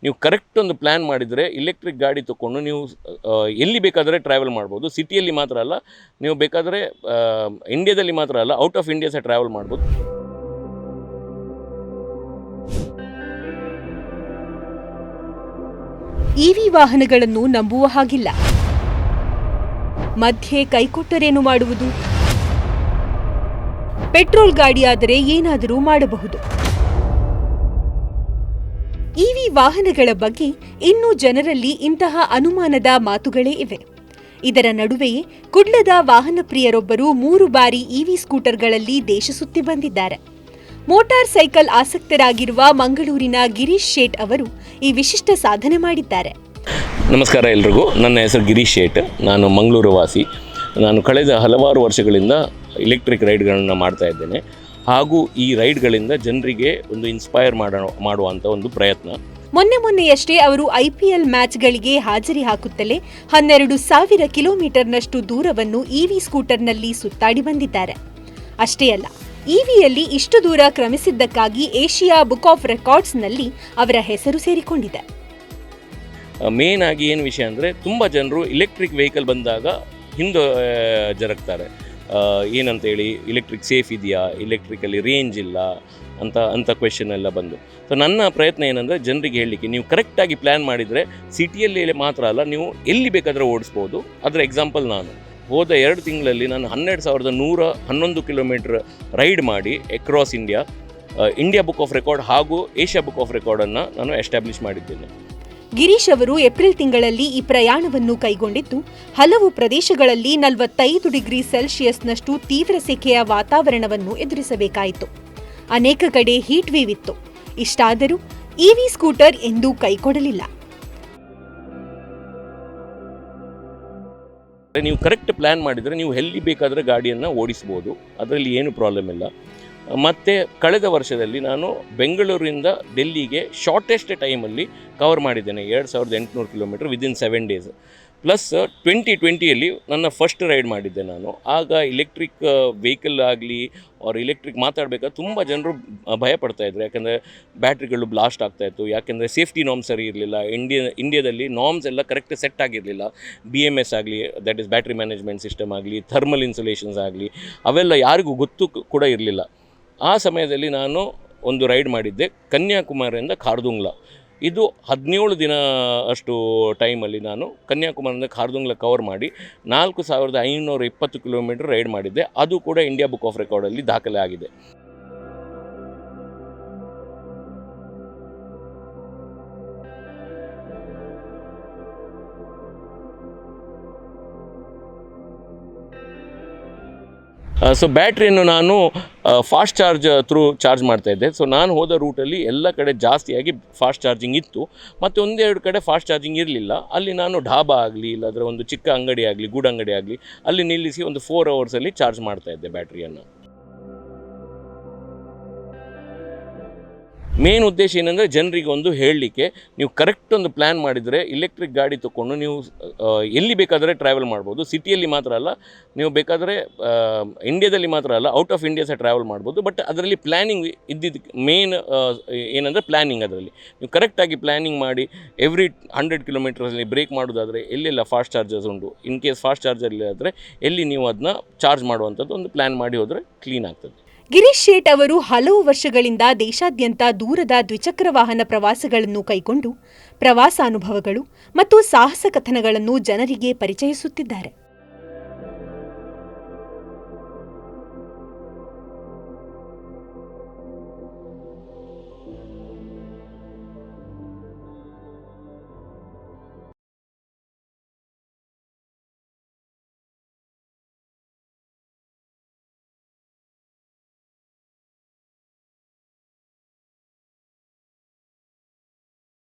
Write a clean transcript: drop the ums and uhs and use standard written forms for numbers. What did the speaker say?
ನೀವು ಕರೆಕ್ಟ್ ಒಂದು ಪ್ಲ್ಯಾನ್ ಮಾಡಿದರೆ ಇಲೆಕ್ಟ್ರಿಕ್ ಗಾಡಿ ತೊಗೊಂಡು ನೀವು ಎಲ್ಲಿ ಬೇಕಾದರೆ ಟ್ರಾವೆಲ್ ಮಾಡ್ಬೋದು. ಸಿಟಿಯಲ್ಲಿ ಮಾತ್ರ ಅಲ್ಲ, ನೀವು ಬೇಕಾದರೆ ಇಂಡಿಯಾದಲ್ಲಿ ಮಾತ್ರ ಅಲ್ಲ, ಔಟ್ ಆಫ್ ಇಂಡಿಯಾ ಸಹ ಟ್ರಾವೆಲ್ ಮಾಡ್ಬೋದು. ಇವಿ ವಾಹನಗಳನ್ನು ನಂಬುವ ಹಾಗಿಲ್ಲ. ಮಧ್ಯೆ ಕೈಕೊಟ್ಟರೇನು ಮಾಡುವುದು? ಪೆಟ್ರೋಲ್ ಗಾಡಿಯಾದರೆ ಏನಾದರೂ ಮಾಡಬಹುದು. ಇವಿ ವಾಹನಗಳ ಬಗ್ಗೆ ಇನ್ನೂ ಜನರಲ್ಲಿ ಇಂತಹ ಅನುಮಾನದ ಮಾತುಗಳೇ ಇವೆ. ಇದರ ನಡುವೆಯೇ ಕುಡ್ಲದ ವಾಹನ ಪ್ರಿಯರೊಬ್ಬರು 3 ಬಾರಿ ಇವಿ ಸ್ಕೂಟರ್ಗಳಲ್ಲಿ ದೇಶ ಸುತ್ತಿ ಬಂದಿದ್ದಾರೆ. ಮೋಟಾರ್ ಸೈಕಲ್ ಆಸಕ್ತರಾಗಿರುವ ಮಂಗಳೂರಿನ ಗಿರೀಶ್ ಶೇಟ್ ಅವರು ಈ ವಿಶಿಷ್ಟ ಸಾಧನೆ ಮಾಡಿದ್ದಾರೆ. ನಮಸ್ಕಾರ ಎಲ್ರಿಗೂ. ನನ್ನ ಹೆಸರು ಗಿರೀಶ್ ಶೇಟ್. ನಾನು ಮಂಗಳೂರು ವಾಸಿ. ನಾನು ಕಳೆದ ಹಲವಾರು ವರ್ಷಗಳಿಂದ ಇಲೆಕ್ಟ್ರಿಕ್ ರೈಡ್ಗಳನ್ನು ಮಾಡ್ತಾ ಇದ್ದೇನೆ. ಹಾಗೂ ಈ ರೈಡ್ಗಳಿಂದ ಜನರಿಗೆ ಒಂದು ಇನ್ಸ್ಪೈರ್ ಮಾಡುವಂಥ ಒಂದು ಪ್ರಯತ್ನ. ಮೊನ್ನೆಯಷ್ಟೇ ಅವರು IPL ಮ್ಯಾಚ್ಗಳಿಗೆ ಹಾಜರಿ ಹಾಕುತ್ತಲೇ 12,000 ಕಿಲೋಮೀಟರ್ನಷ್ಟು ದೂರವನ್ನು ಇವಿ ಸ್ಕೂಟರ್ನಲ್ಲಿ ಸುತ್ತಾಡಿ ಬಂದಿದ್ದಾರೆ. ಅಷ್ಟೇ ಅಲ್ಲ, ಇವಿಯಲ್ಲಿ ಇಷ್ಟು ದೂರ ಕ್ರಮಿಸಿದ್ದಕ್ಕಾಗಿ ಏಷ್ಯಾ ಬುಕ್ ಆಫ್ ರೆಕಾರ್ಡ್ಸ್ನಲ್ಲಿ ಅವರ ಹೆಸರು ಸೇರಿಕೊಂಡಿದೆ. ಮೇನ್ ಆಗಿ ಏನು ವಿಷಯ ಅಂದರೆ, ತುಂಬ ಜನರು ಇಲೆಕ್ಟ್ರಿಕ್ ವೆಹಿಕಲ್ ಬಂದಾಗ ಹಿಂದೆ ಜರಗ್ತಾರೆ. ಏನಂತೇಳಿ, ಇಲೆಕ್ಟ್ರಿಕ್ ಸೇಫ್ ಇದೆಯಾ, ಇಲೆಕ್ಟ್ರಿಕಲ್ಲಿ ರೇಂಜ್ ಇಲ್ಲ ಅಂತ ಕ್ವೆಶನ್ ಎಲ್ಲ ಬಂದು. ಸೊ ನನ್ನ ಪ್ರಯತ್ನ ಏನಂದರೆ, ಜನರಿಗೆ ಹೇಳಲಿಕ್ಕೆ, ನೀವು ಕರೆಕ್ಟಾಗಿ ಪ್ಲ್ಯಾನ್ ಮಾಡಿದರೆ ಸಿಟಿಯಲ್ಲಿ ಮಾತ್ರ ಅಲ್ಲ, ನೀವು ಎಲ್ಲಿ ಬೇಕಾದರೆ ಓಡಿಸ್ಬೋದು. ಅದರ ಎಕ್ಸಾಂಪಲ್ ನಾನು ಹೋದ 2 ತಿಂಗಳಲ್ಲಿ ನಾನು 12,111 ಕಿಲೋಮೀಟರ್ ರೈಡ್ ಮಾಡಿ across India book of record ಹಾಗೂ ಏಷ್ಯಾ ಬುಕ್ ಆಫ್ ರೆಕಾರ್ಡನ್ನು ನಾನು ಎಸ್ಟಾಬ್ಲಿಷ್ ಮಾಡಿದ್ದೇನೆ. ಗಿರೀಶ್ ಅವರು ಏಪ್ರಿಲ್ ತಿಂಗಳಲ್ಲಿ ಈ ಪ್ರಯಾಣವನ್ನು ಕೈಗೊಂಡಿದ್ದು, ಹಲವು ಪ್ರದೇಶಗಳಲ್ಲಿ 45 ಡಿಗ್ರಿ ಸೆಲ್ಸಿಯಸ್ನಷ್ಟು ತೀವ್ರ ಸೆಕೆಯ ವಾತಾವರಣವನ್ನು ಎದುರಿಸಬೇಕಾಯಿತು. ಅನೇಕ ಕಡೆ ಹೀಟ್ ವೇವ್ ಇತ್ತು. ಇಷ್ಟಾದರೂ ಇವಿ ಸ್ಕೂಟರ್ ಎಂದೂ ಕೈಕೊಡಲಿಲ್ಲ. ನೀವು ಕರೆಕ್ಟ್ ಪ್ಲ್ಯಾನ್ ಮಾಡಿದರೆ ನೀವು ಎಲ್ಲಿ ಬೇಕಾದರೆ ಗಾಡಿಯನ್ನು ಓಡಿಸ್ಬೋದು. ಅದರಲ್ಲಿ ಏನು ಪ್ರಾಬ್ಲಮ್ ಇಲ್ಲ. ಮತ್ತು ಕಳೆದ ವರ್ಷದಲ್ಲಿ ನಾನು ಬೆಂಗಳೂರಿಂದ ಡೆಲ್ಲಿಗೆ ಶಾರ್ಟೆಸ್ಟ್ ಟೈಮಲ್ಲಿ ಕವರ್ ಮಾಡಿದ್ದೇನೆ 2,800 ಕಿಲೋಮೀಟರ್ ವಿದಿನ್ 7 ಡೇಸ್. ಪ್ಲಸ್ 2020ಯಲ್ಲಿ ನನ್ನ ಫಸ್ಟ್ ರೈಡ್ ಮಾಡಿದ್ದೆ ನಾನು. ಆಗ ಇಲೆಕ್ಟ್ರಿಕ್ ವೆಹಿಕಲ್ ಆಗಲಿ ಅವ್ರು ಇಲೆಕ್ಟ್ರಿಕ್ ಮಾತಾಡಬೇಕಾದ್ರೆ ತುಂಬ ಜನರು ಭಯಪಡ್ತಾಯಿದ್ರು. ಯಾಕೆಂದರೆ ಬ್ಯಾಟ್ರಿಗಳು ಬ್ಲಾಸ್ಟ್ ಆಗ್ತಾಯಿತ್ತು. ಯಾಕೆಂದರೆ ಸೇಫ್ಟಿ ನಾರ್ಮ್ಸ್ ಸರಿ ಇರಲಿಲ್ಲ. ಇಂಡಿಯಾದಲ್ಲಿ ನಾರ್ಮ್ಸ್ ಎಲ್ಲ ಕರೆಕ್ಟ್ ಸೆಟ್ ಆಗಿರಲಿಲ್ಲ. BMS ಆಗಲಿ, that is battery management system ಆಗಲಿ, ಥರ್ಮಲ್ ಇನ್ಸುಲೇಷನ್ಸ್ ಆಗಲಿ, ಅವೆಲ್ಲ ಯಾರಿಗೂ ಗೊತ್ತು ಕೂಡ ಇರಲಿಲ್ಲ. ಆ ಸಮಯದಲ್ಲಿ ನಾನು ಒಂದು ರೈಡ್ ಮಾಡಿದ್ದೆ ಕನ್ಯಾಕುಮಾರಿಯಿಂದ ಖಾರ್ದುಂಗ್ಲಾ. ಇದು 17 ದಿನ ಅಷ್ಟು ಟೈಮಲ್ಲಿ ನಾನು ಕನ್ಯಾಕುಮಾರಿಯಿಂದ ಖಾರ್ದುಂಗ್ಲಾ ಕವರ್ ಮಾಡಿ 4,520 ಕಿಲೋಮೀಟರ್ ರೈಡ್ ಮಾಡಿದ್ದೆ. ಅದು ಕೂಡ ಇಂಡಿಯಾ ಬುಕ್ ಆಫ್ ರೆಕಾರ್ಡಲ್ಲಿ ದಾಖಲೆ ಆಗಿದೆ. ಸೊ ಬ್ಯಾಟ್ರಿಯನ್ನು ನಾನು ಫಾಸ್ಟ್ ಚಾರ್ಜ್ ಥ್ರೂ ಚಾರ್ಜ್ ಮಾಡ್ತಾಯಿದ್ದೆ. ಸೊ ನಾನು ಹೋದ ರೂಟಲ್ಲಿ ಎಲ್ಲ ಕಡೆ ಜಾಸ್ತಿಯಾಗಿ ಫಾಸ್ಟ್ ಚಾರ್ಜಿಂಗ್ ಇತ್ತು, ಮತ್ತು 1-2 ಕಡೆ ಫಾಸ್ಟ್ ಚಾರ್ಜಿಂಗ್ ಇರಲಿಲ್ಲ. ಅಲ್ಲಿ ನಾನು ಢಾಬಾ ಆಗಲಿ, ಇಲ್ಲಾಂದರೆ ಒಂದು ಚಿಕ್ಕ ಅಂಗಡಿ ಆಗಲಿ, ಗೂಡಂಗಡಿ ಆಗಲಿ, ಅಲ್ಲಿ ನಿಲ್ಲಿಸಿ ಒಂದು 4 ಅವರ್ಸಲ್ಲಿ ಚಾರ್ಜ್ ಮಾಡ್ತಾಯಿದ್ದೆ ಬ್ಯಾಟ್ರಿಯನ್ನು. ಮೇನ್ ಉದ್ದೇಶ ಏನಂದರೆ, ಜನರಿಗೆ ಒಂದು ಹೇಳಲಿಕ್ಕೆ, ನೀವು ಕರೆಕ್ಟ್ ಒಂದು ಪ್ಲ್ಯಾನ್ ಮಾಡಿದರೆ ಇಲೆಕ್ಟ್ರಿಕ್ ಗಾಡಿ ತೊಗೊಂಡು ನೀವು ಎಲ್ಲಿ ಬೇಕಾದರೆ ಟ್ರಾವೆಲ್ ಮಾಡ್ಬೋದು. ಸಿಟಿಯಲ್ಲಿ ಮಾತ್ರ ಅಲ್ಲ, ನೀವು ಬೇಕಾದರೆ ಇಂಡಿಯಾದಲ್ಲಿ ಮಾತ್ರ ಅಲ್ಲ, ಔಟ್ ಆಫ್ ಇಂಡಿಯಾ ಸಹ ಟ್ರಾವೆಲ್ ಮಾಡ್ಬೋದು. ಬಟ್ ಅದರಲ್ಲಿ ಪ್ಲ್ಯಾನಿಂಗ್ ಇದ್ದಿದ್ದಕ್ಕೆ ಮೇನ್ ಏನಂದರೆ ಪ್ಲ್ಯಾನಿಂಗ್. ಅದರಲ್ಲಿ ನೀವು ಕರೆಕ್ಟಾಗಿ ಪ್ಲ್ಯಾನಿಂಗ್ ಮಾಡಿ ಎವ್ರಿ 100 ಕಿಲೋಮೀಟರ್ಸಲ್ಲಿ ಬ್ರೇಕ್ ಮಾಡೋದಾದರೆ ಎಲ್ಲೆಲ್ಲ ಫಾಸ್ಟ್ ಚಾರ್ಜರ್ಸ್ ಉಂಟು, ಇನ್ ಕೇಸ್ ಫಾಸ್ಟ್ ಚಾರ್ಜರ್ ಇಲ್ಲಾದರೆ ಎಲ್ಲಿ ನೀವು ಅದನ್ನ ಚಾರ್ಜ್ ಮಾಡುವಂಥದ್ದು ಒಂದು ಪ್ಲ್ಯಾನ್ ಮಾಡಿ ಹೋದರೆ ಕ್ಲೀನ್ ಆಗ್ತದೆ. ಗಿರೀಶ್ ಶೇಟ್ ಅವರು ಹಲವು ವರ್ಷಗಳಿಂದ ದೇಶಾದ್ಯಂತ ದೂರದ ದ್ವಿಚಕ್ರ ವಾಹನ ಪ್ರವಾಸಗಳನ್ನು ಕೈಗೊಂಡು ಪ್ರವಾಸಾನುಭವಗಳು ಮತ್ತು ಸಾಹಸ ಕಥನಗಳನ್ನು ಜನರಿಗೆ ಪರಿಚಯಿಸುತ್ತಿದ್ದಾರೆ.